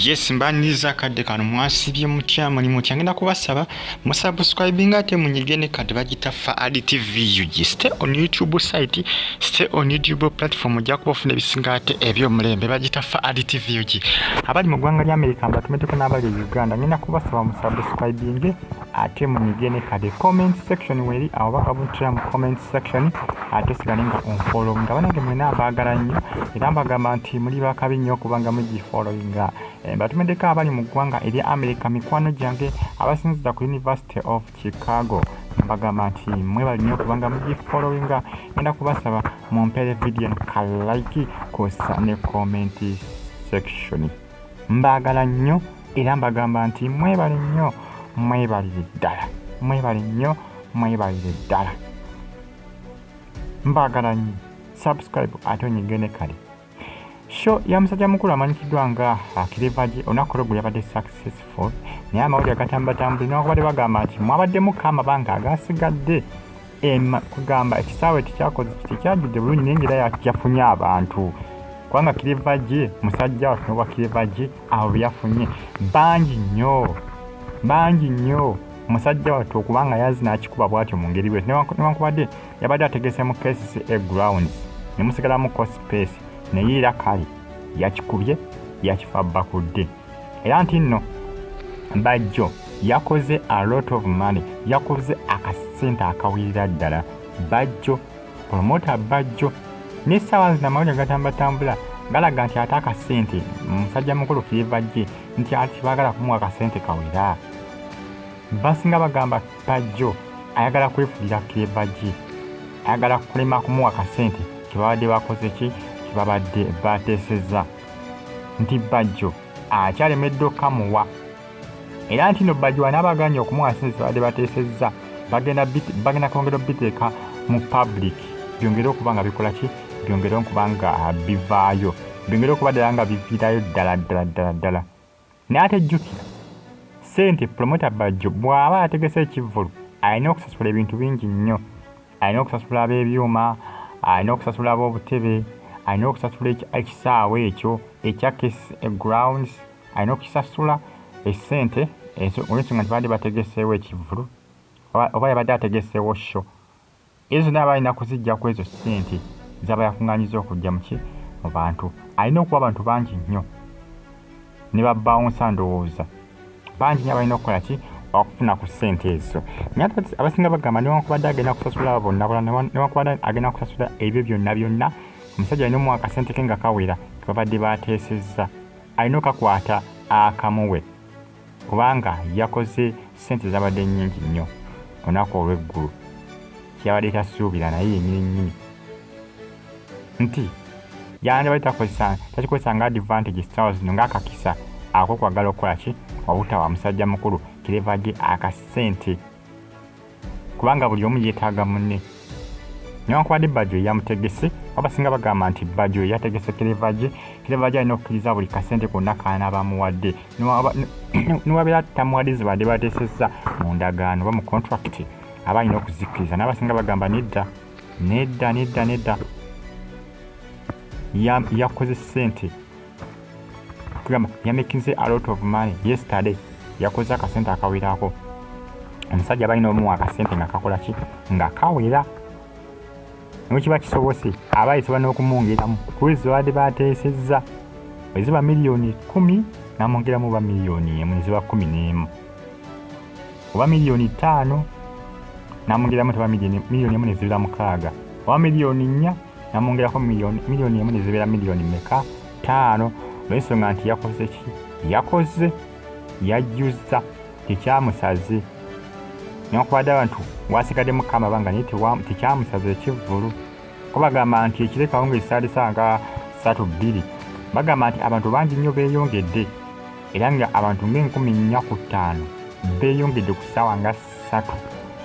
Yes, mbaniza kadde kano mwasibye mutya muli mutya ngenda kubasaba musubscribing ate munyigene kadde bagita Faadi TV UG. Stay on YouTube site, stay on YouTube platform ja kubafuna ebisinga ate ebyo mulembe bagita Faadi TV UG. Abali mu ggwanga lya America mbatumeteko n'abali Uganda ngenda kubasaba musubscribing ate munyigene kadde comment section weri awo bakabutira mu comment section ate sigalinga on follow ngabanage mwena abaagala nnyo era mbagamba nti muli bakabi nnyo kubanga mugi followinga. Batumedeka abali mu ggwanga erya America mikwano gyange abasinziza ku University of Chicago mbagamba nti mwebali nnyo kubanga mugi followinga. Ngenda kubasaba mumpere video ka like kosa ne comment section. Mbagala nnyo era mbagamba nti mwebali nnyo mwebalire ddala mwebali nnyo mwebalire ddala mbagala nnyo subscribe ate onyigene kale. Show ya musajja mukulu amanyikiddwa nga Akirevaji olunaku lweggulo yabadde successful naye amawulire agatambatambula newankubadde bagamba nti mwabaddemu amabanga agasigadde kugamba ekisaawe tekyakoze kiti kyajjudde bulungi naye engera yafunye abantu kubanga Akirevaji musajja waffe wa Akirevaji abo byafunye bangi nnyo musajja wattu okubanga yazina akikuba bwatyo mu ngeri bwe newankubadde yabadde ategese mu cases grounds ne musigalamu ko space naye era kale yakikubye yakifa bakudde era nti nno Bajjo yakoze a lot of money yakoze akasente akawirira ddala. Bajjo promoter Bajjo n'essaawa zino amawulire gatambatambula galaga nti ate akasente musajja mukulu Akirevaji nti ati baagala kumuwa akasente kawera. Basinga bagamba Bajjo ayagala kwefulira Akirevaji ayagala kulema kumuwa akasente kibabadde bakoze ki babadde bateesezza nti Bajjo akyalemedde okamuwa era nti no Bajjo anaabaganya okumuwa sente babadde bateesezza bagenda kwongera biteeka mu public byongere okuba nga bikola ki byongere okuba nga bivaayo byongere okuba ddala nga biviirayo ddala naye ate jjukira Sente promoter Bajjo bw'aba ategese ekivvulu alina okusasula ebintu bingi nnyo. Alina okusasula ab'ebyuma, alina okusasula ab'obutebe, alina okusasula ekisaawe ekyo ekya grounds, alina okukisasula essente olw'ensonga nti badde bategeseewo ekivvulu oba yabadde ategeseewo sho. Ezo naye balina kuzijja ku ezo ssente zaba yakuŋŋaanyiza okujja mu bantu. Alina okuba abantu bangi nnyo ne babbawunsa ndowooza bangi nnyo balina okukola ki okufuna ku ssente ezo. Naye abasinga bagamba newankubadde agenda kusasula bonna newankubadde agenda kusasula ebyo byonna omusajja alina omuwa akasente ke nga kawera kebabadde bateesezza alina okakwata akamuwe kubanga yakoze ssente zabadde nnyingi nnyo olunaku olw'eggulu kyabadde tasuubira naye yennyini nti yandibadde takikozesa nga advantage sitawa zino ng'akakisa akokwagala okukola ki obutawa musajja mukulu Akirevaji akasente kubanga buli omu yeetaaga munne. Newankubadde Bajjo yamutegese abasinga bagamba nti Bajjo yategese Akirevaji alina okukkiriza buli kasente konna kaanaaba amuwadde newabeera tamuwadde zibadde bateesezza mu ndagaano oba mu contract aba alina okuzikkiriza. N'abasinga bagamba nedda yakoze ssente kugamba yamakinze a lot of money yesterday yakoze akasente akawirako. Omusajja balina omuwa akasente nga kakola ki nga kawera nekiba kisobose aba ayisobola n'okumwongeramu kulizo badde bateesezza eziba miliyoni 10 n'amwongeramu oba miliyoni 1 ziba 11 oba miliyoni 5 n'amwongeramu teba miliyoni 1 nezibira 6 oba miliyoni 4 n'amwongerako miliyoni 1 nezibira miliyoni 5 olw'ensonga nti yakoze ki yakoze yajjuza tekyamusaze newankubadde abantu wasigadde mukama banga naye tekyamusaza ekivvulu ko bagamba nti ekirekawo ng'essaalisa nga 3-2 bagamba nti abantu bangi nnyo beeyongedde era nga abantu nga 4,500 beeyongedde ku ssaawa nga 3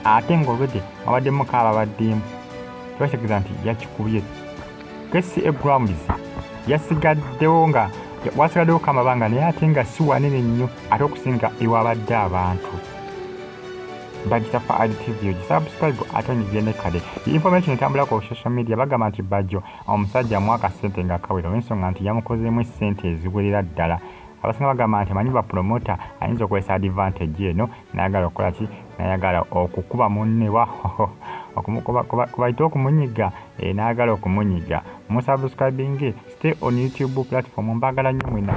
ate ng'olwedde abadde mukama babaddeemu tebategeeza nti yakikubye kesi eggwambuzi yasigaddewo nga wasigaddewo kamabanga naye ate nga si wanene nnyo ate okusinga ewabadde abantu bagita fa adtv ogisubscribe ate onyigende kale information etambula ku social media bagamba nti Bajjo omusajja mwaka sente nga kawera olw'ensonga nti yamukozeemu essente eziwerera ddala abasinga bagamba nti manyi bapromota ayinza okukozesa advantage eno nayagala okukola ki nayagala okukuba munnewa kubaita okumunyiga nayagala okumunyiga musubscribing stay on YouTube platform mbagala nnyo mwena